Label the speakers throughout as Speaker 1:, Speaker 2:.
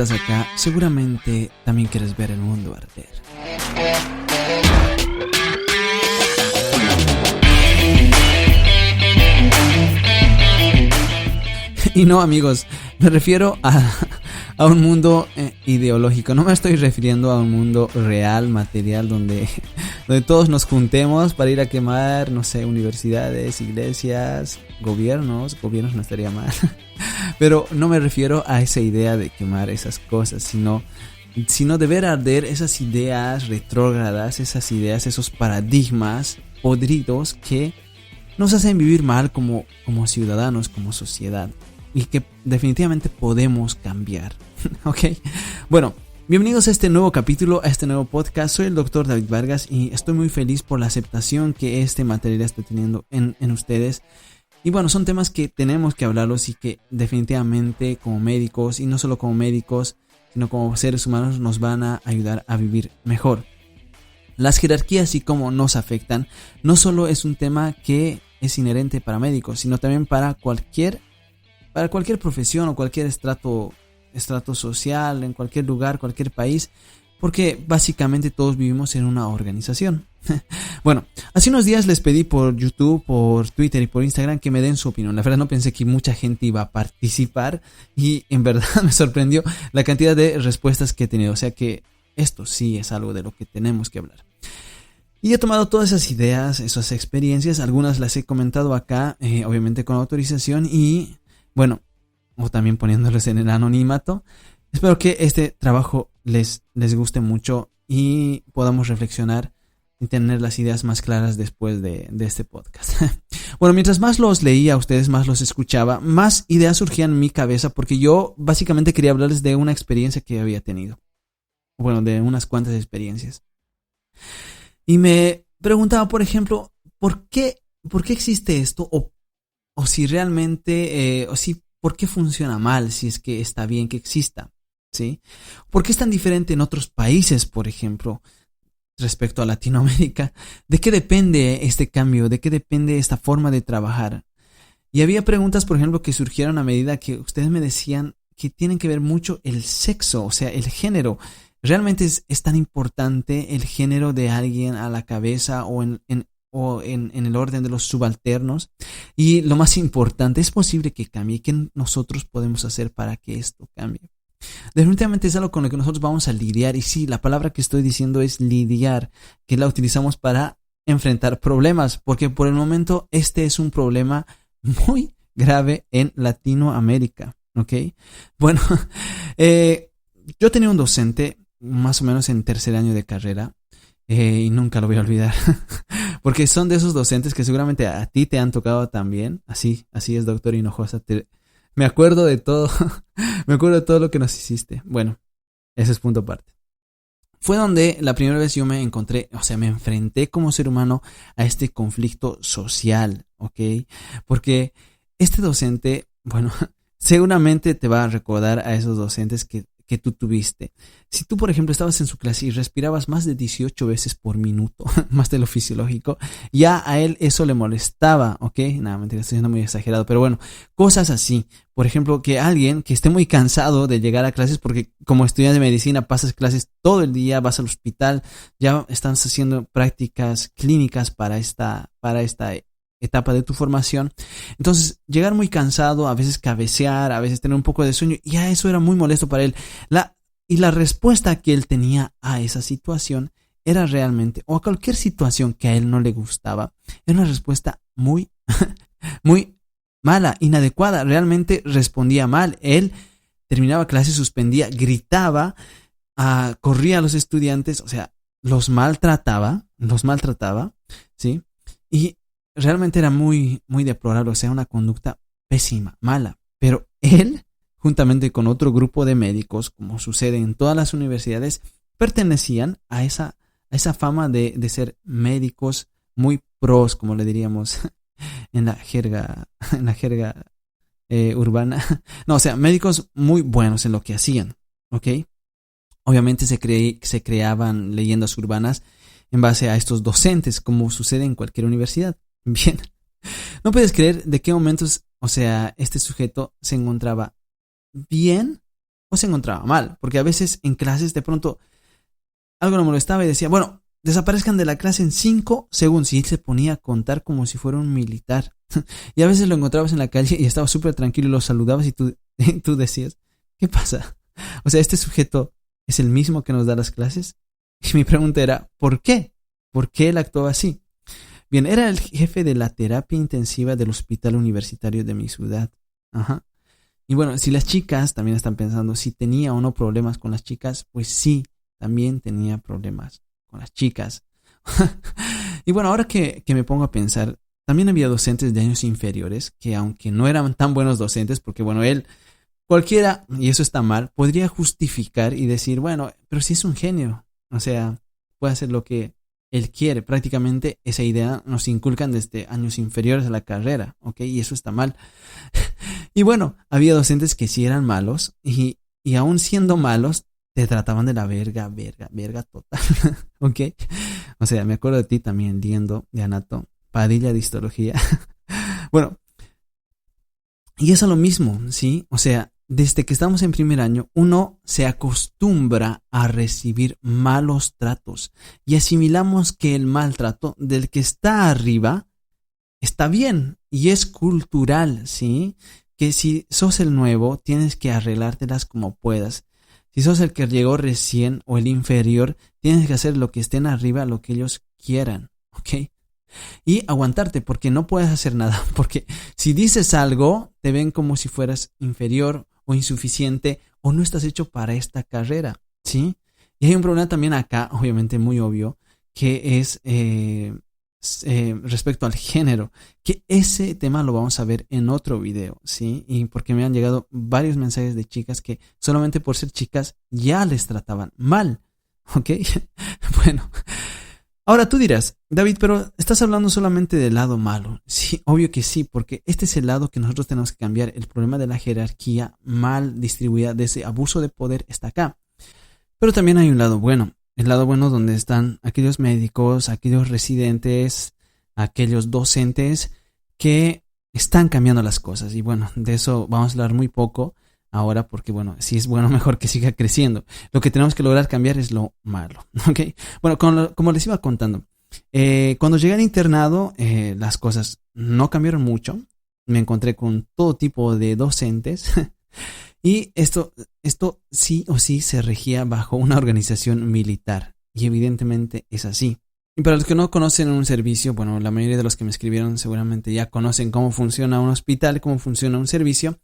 Speaker 1: estás acá, seguramente también quieres ver el mundo arder. Y no, amigos, me refiero a un mundo ideológico. No me estoy refiriendo a un mundo real, material, donde todos nos juntemos para ir a quemar, no sé, universidades, iglesias, gobiernos no estaría mal. Pero no me refiero a esa idea de quemar esas cosas, sino de ver arder esas ideas retrógradas, esas ideas, esos paradigmas podridos que nos hacen vivir mal como ciudadanos, como sociedad. Y que definitivamente podemos cambiar. ¿Ok? Bueno, bienvenidos a este nuevo capítulo, a este nuevo podcast. Soy el Dr. David Vargas y estoy muy feliz por la aceptación que este material está teniendo en ustedes. Y bueno, son temas que tenemos que hablarlos y que definitivamente como médicos, y no solo como médicos, sino como seres humanos, nos van a ayudar a vivir mejor. Las jerarquías y cómo nos afectan no solo es un tema que es inherente para médicos, sino también para cualquier profesión o cualquier estrato social, en cualquier lugar, cualquier país, porque básicamente todos vivimos en una organización. Bueno, hace unos días les pedí por YouTube, por Twitter y por Instagram que me den su opinión. La verdad no pensé que mucha gente iba a participar y en verdad me sorprendió la cantidad de respuestas que he tenido. O sea que esto sí es algo de lo que tenemos que hablar. Y he tomado todas esas ideas, esas experiencias, algunas las he comentado acá, obviamente con autorización y bueno, o también poniéndoles en el anonimato. Espero que este trabajo les guste mucho y podamos reflexionar y tener las ideas más claras después de este podcast. Bueno, mientras más los leía a ustedes, más los escuchaba, más ideas surgían en mi cabeza porque yo básicamente quería hablarles de una experiencia que había tenido. Bueno, de unas cuantas experiencias. Y me preguntaba, por ejemplo, ¿por qué existe esto? O si realmente, ¿por qué funciona mal? Si es que está bien que exista, ¿sí? ¿Por qué es tan diferente en otros países, por ejemplo, respecto a Latinoamérica? ¿De qué depende este cambio? ¿De qué depende esta forma de trabajar? Y había preguntas, por ejemplo, que surgieron a medida que ustedes me decían que tienen que ver mucho el sexo, o sea, el género. ¿Realmente es tan importante el género de alguien a la cabeza o en el orden de los subalternos? Y lo más importante, ¿es posible que cambie? ¿Qué nosotros podemos hacer para que esto cambie? Definitivamente es algo con lo que nosotros vamos a lidiar. Y sí, la palabra que estoy diciendo es lidiar, que la utilizamos para enfrentar problemas, porque por el momento este es un problema muy grave en Latinoamérica, ¿ok? Bueno, yo tenía un docente más o menos en tercer año de carrera y nunca lo voy a olvidar porque son de esos docentes que seguramente a ti te han tocado también. Así es, doctor Hinojosa, me acuerdo de todo. Me acuerdo de todo lo que nos hiciste. Bueno, ese es punto aparte. Fue donde la primera vez yo me encontré, o sea, me enfrenté como ser humano a este conflicto social, ¿ok? Porque este docente, bueno, seguramente te va a recordar a esos docentes que tú tuviste. Si tú, por ejemplo, estabas en su clase y respirabas más de 18 veces por minuto, más de lo fisiológico, ya a él eso le molestaba, ¿ok? Nada, mentira, estoy siendo muy exagerado, pero bueno, cosas así. Por ejemplo, que alguien que esté muy cansado de llegar a clases, porque como estudiante de medicina pasas clases todo el día, vas al hospital, ya están haciendo prácticas clínicas para esta etapa de tu formación. Entonces, llegar muy cansado, a veces cabecear, a veces tener un poco de sueño, y ya eso era muy molesto para él. La respuesta que él tenía a esa situación era realmente, o a cualquier situación que a él no le gustaba, era una respuesta muy, muy mala, inadecuada. Realmente respondía mal. Él terminaba clase, suspendía, gritaba, corría a los estudiantes, o sea, los maltrataba, ¿sí? Y realmente era muy, muy deplorable, o sea, una conducta pésima, mala. Pero él, juntamente con otro grupo de médicos, como sucede en todas las universidades, pertenecían a esa fama de ser médicos muy pros, como le diríamos en la jerga urbana. No, o sea, médicos muy buenos en lo que hacían, ¿ok? Obviamente se creaban leyendas urbanas en base a estos docentes, como sucede en cualquier universidad. Bien, no puedes creer de qué momentos, o sea, este sujeto se encontraba bien o se encontraba mal, porque a veces en clases de pronto algo lo molestaba y decía, bueno, desaparezcan de la clase en 5 segundos. Y él se ponía a contar como si fuera un militar. Y a veces lo encontrabas en la calle y estaba súper tranquilo y lo saludabas y tú decías, ¿qué pasa? O sea, este sujeto es el mismo que nos da las clases. Y mi pregunta era, ¿por qué? ¿Por qué él actuaba así? Bien, era el jefe de la terapia intensiva del hospital universitario de mi ciudad. Ajá. Y bueno, si las chicas también están pensando si tenía o no problemas con las chicas, pues sí, también tenía problemas con las chicas. Y bueno, ahora que me pongo a pensar, también había docentes de años inferiores que aunque no eran tan buenos docentes, porque bueno, él, cualquiera, y eso está mal, podría justificar y decir, bueno, pero si es un genio, o sea, puede hacer lo que él quiere. Prácticamente esa idea nos inculcan desde años inferiores a la carrera, ¿ok? Y eso está mal. Y bueno, había docentes que sí eran malos y aún siendo malos, te trataban de la verga total, ¿ok? O sea, me acuerdo de ti también, Diendo, de Anato, Padilla de Histología. Bueno, y es a lo mismo, ¿sí? O sea, desde que estamos en primer año, uno se acostumbra a recibir malos tratos y asimilamos que el maltrato del que está arriba está bien y es cultural, ¿sí? Que si sos el nuevo, tienes que arreglártelas como puedas. Si sos el que llegó recién o el inferior, tienes que hacer lo que estén arriba, lo que ellos quieran, ¿ok? Y aguantarte porque no puedes hacer nada, porque si dices algo, te ven como si fueras inferior o insuficiente o no estás hecho para esta carrera, ¿sí? Y hay un problema también acá, obviamente muy obvio, que es respecto al género, que ese tema lo vamos a ver en otro video, ¿sí? Y porque me han llegado varios mensajes de chicas que solamente por ser chicas ya les trataban mal, ¿ok? Bueno, ahora tú dirás, David, pero estás hablando solamente del lado malo. Sí, obvio que sí, porque este es el lado que nosotros tenemos que cambiar. El problema de la jerarquía mal distribuida, de ese abuso de poder, está acá. Pero también hay un lado bueno. El lado bueno donde están aquellos médicos, aquellos residentes, aquellos docentes que están cambiando las cosas. Y bueno, de eso vamos a hablar muy poco ahora porque bueno, si es bueno mejor que siga creciendo. Lo que tenemos que lograr cambiar es lo malo, ¿ok? Bueno, como les iba contando, cuando llegué al internado las cosas no cambiaron mucho. Me encontré con todo tipo de docentes y esto sí o sí se regía bajo una organización militar y evidentemente es así. Y para los que no conocen un servicio, bueno, la mayoría de los que me escribieron seguramente ya conocen cómo funciona un hospital, cómo funciona un servicio.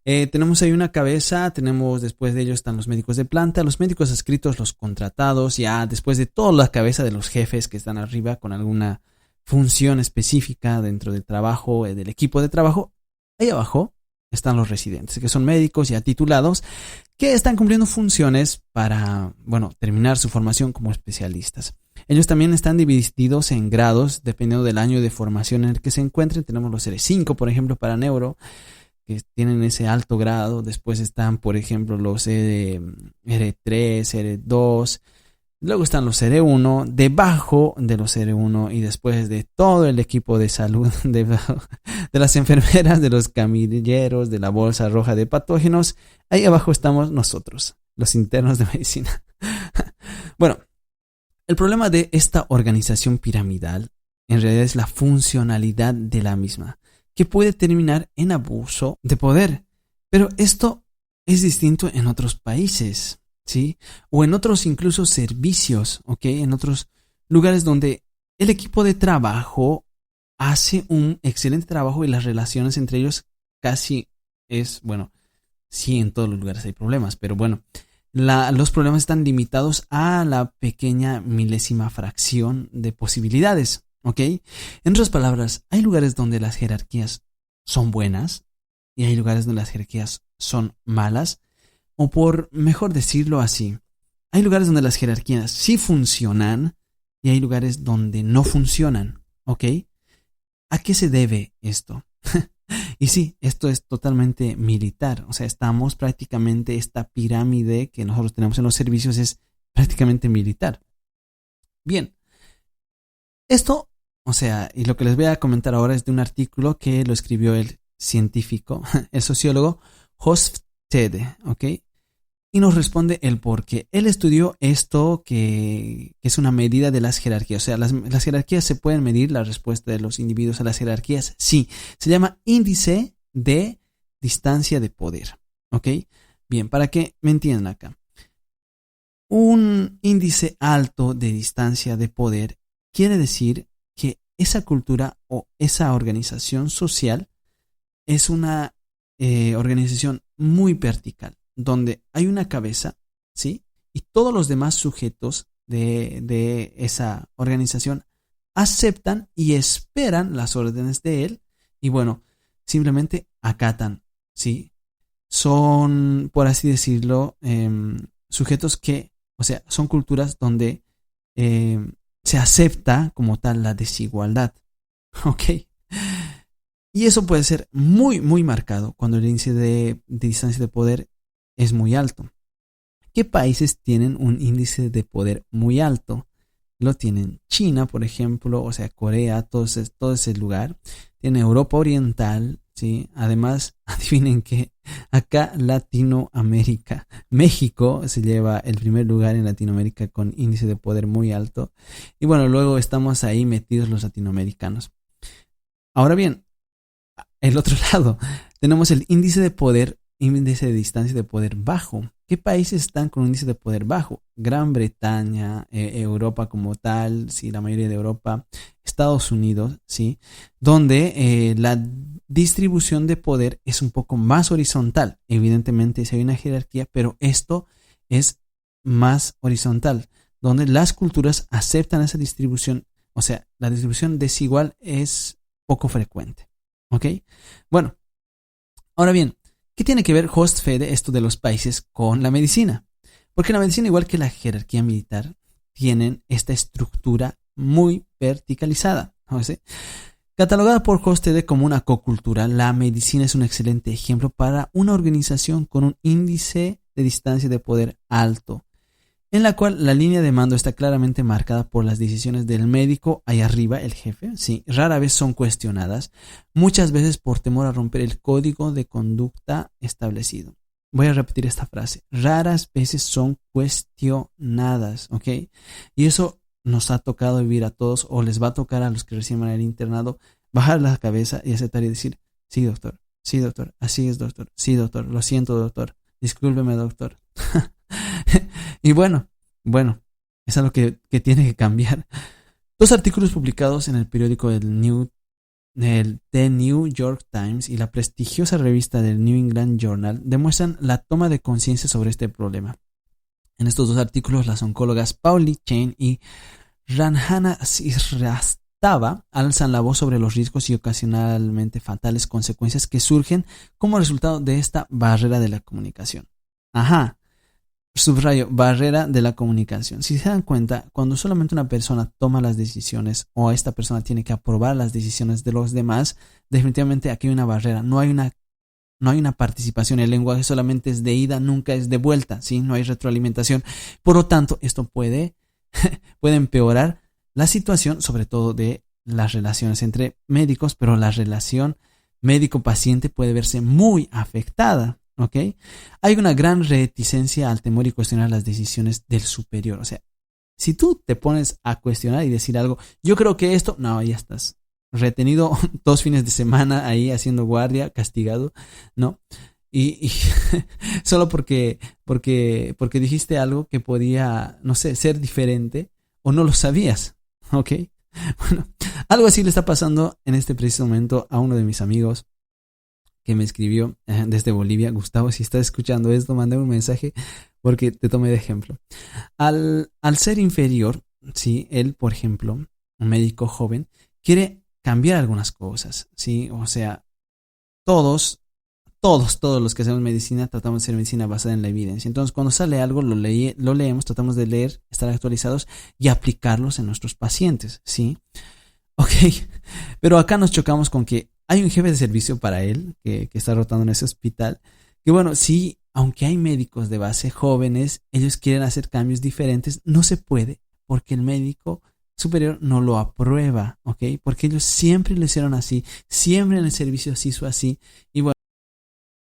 Speaker 1: Tenemos ahí una cabeza, tenemos después de ellos están los médicos de planta, los médicos adscritos, los contratados, ya después de toda la cabeza de los jefes que están arriba con alguna función específica dentro del trabajo, del equipo de trabajo. Ahí abajo están los residentes, que son médicos ya titulados, que están cumpliendo funciones para, bueno, terminar su formación como especialistas. Ellos también están divididos en grados, dependiendo del año de formación en el que se encuentren. Tenemos los R5, por ejemplo, para neuro, que tienen ese alto grado. Después están, por ejemplo, los R3, R2. Luego están los R1, debajo de los R1 y después de todo el equipo de salud, de las enfermeras, de los camilleros, de la bolsa roja de patógenos. Ahí abajo estamos nosotros, los internos de medicina. Bueno, el problema de esta organización piramidal en realidad es la funcionalidad de la misma, que puede terminar en abuso de poder. Pero esto es distinto en otros países, ¿sí? O en otros incluso servicios, ¿ok? En otros lugares donde el equipo de trabajo hace un excelente trabajo y las relaciones entre ellos casi es, bueno, sí, en todos los lugares hay problemas, pero bueno, los problemas están limitados a la pequeña milésima fracción de posibilidades, ¿ok? En otras palabras, hay lugares donde las jerarquías son buenas y hay lugares donde las jerarquías son malas, o por mejor decirlo así, hay lugares donde las jerarquías sí funcionan y hay lugares donde no funcionan, ¿ok? ¿A qué se debe esto? Y sí, esto es totalmente militar, o sea, estamos prácticamente, esta pirámide que nosotros tenemos en los servicios es prácticamente militar. Bien, esto, o sea, y lo que les voy a comentar ahora es de un artículo que lo escribió el científico, el sociólogo Hofstede, ¿ok? Y nos responde el por qué. Él estudió esto que es una medida de las jerarquías. O sea, las jerarquías se pueden medir, la respuesta de los individuos a las jerarquías. Sí, se llama índice de distancia de poder. ¿Ok? Bien, para que me entiendan acá. Un índice alto de distancia de poder quiere decir que esa cultura o esa organización social es una organización muy vertical, donde hay una cabeza, ¿sí? Y todos los demás sujetos de esa organización aceptan y esperan las órdenes de él y bueno, simplemente acatan, ¿sí? Son, por así decirlo, sujetos que, o sea, son culturas donde se acepta como tal la desigualdad, ¿ok? Y eso puede ser muy, muy marcado cuando el índice de distancia de poder es muy alto. ¿Qué países tienen un índice de poder muy alto? Lo tienen China, por ejemplo, o sea, Corea, todo ese lugar. Tiene Europa Oriental, ¿sí? Además, adivinen que acá Latinoamérica, México se lleva el primer lugar en Latinoamérica con índice de poder muy alto. Y bueno, luego estamos ahí metidos los latinoamericanos. Ahora bien, el otro lado, tenemos el índice de distancia de poder bajo. ¿Qué países están con un índice de poder bajo? Gran Bretaña, Europa como tal, sí, la mayoría de Europa, Estados Unidos, sí, donde la distribución de poder es un poco más horizontal. Evidentemente, sí hay una jerarquía, pero esto es más horizontal, donde las culturas aceptan esa distribución, o sea, la distribución desigual es poco frecuente. ¿Ok? Bueno, ahora bien, ¿qué tiene que ver Host Fede, esto de los países, con la medicina? Porque la medicina, igual que la jerarquía militar, tienen esta estructura muy verticalizada. ¿No? ¿Sí? Catalogada por Host Fede como una cocultura, la medicina es un excelente ejemplo para una organización con un índice de distancia de poder alto, en la cual la línea de mando está claramente marcada por las decisiones del médico ahí arriba, el jefe, sí, rara vez son cuestionadas, muchas veces por temor a romper el código de conducta establecido. Voy a repetir esta frase, raras veces son cuestionadas, ¿ok? Y eso nos ha tocado vivir a todos, o les va a tocar a los que recién van al internado, bajar la cabeza y aceptar y decir, sí doctor, así es doctor, sí doctor, lo siento doctor, discúlpeme doctor. Y bueno, es algo que tiene que cambiar. Dos artículos publicados en el periódico The New York Times y la prestigiosa revista del New England Journal demuestran la toma de conciencia sobre este problema. En estos dos artículos, las oncólogas Pauli Chen y Ranjana Srivastava alzan la voz sobre los riesgos y ocasionalmente fatales consecuencias que surgen como resultado de esta barrera de la comunicación. Ajá. Subrayo, barrera de la comunicación. Si se dan cuenta, cuando solamente una persona toma las decisiones o esta persona tiene que aprobar las decisiones de los demás, definitivamente aquí hay una barrera, no hay una participación. El lenguaje solamente es de ida, nunca es de vuelta, ¿sí? No hay retroalimentación. Por lo tanto, esto puede empeorar la situación, sobre todo de las relaciones entre médicos, pero la relación médico-paciente puede verse muy afectada. ¿Ok? Hay una gran reticencia al temor y cuestionar las decisiones del superior. O sea, si tú te pones a cuestionar y decir algo, yo creo que esto, no, ya estás retenido 2 fines de semana ahí haciendo guardia, castigado, ¿no? Y solo porque dijiste algo que podía, no sé, ser diferente o no lo sabías, ¿ok? Bueno, algo así le está pasando en este preciso momento a uno de mis amigos que me escribió desde Bolivia. Gustavo, si estás escuchando esto, mándame un mensaje porque te tomé de ejemplo. Al ser inferior, ¿sí? Él, por ejemplo, un médico joven, quiere cambiar algunas cosas, ¿sí? O sea, todos los que hacemos medicina tratamos de hacer medicina basada en la evidencia. Entonces, cuando sale algo, lo leemos, tratamos de leer, estar actualizados y aplicarlos en nuestros pacientes, ¿sí? Ok, pero acá nos chocamos con que hay un jefe de servicio para él que está rotando en ese hospital, que bueno, sí, aunque hay médicos de base jóvenes, ellos quieren hacer cambios diferentes, no se puede porque el médico superior no lo aprueba, ¿ok? Porque ellos siempre lo hicieron así, siempre en el servicio se hizo así, y bueno,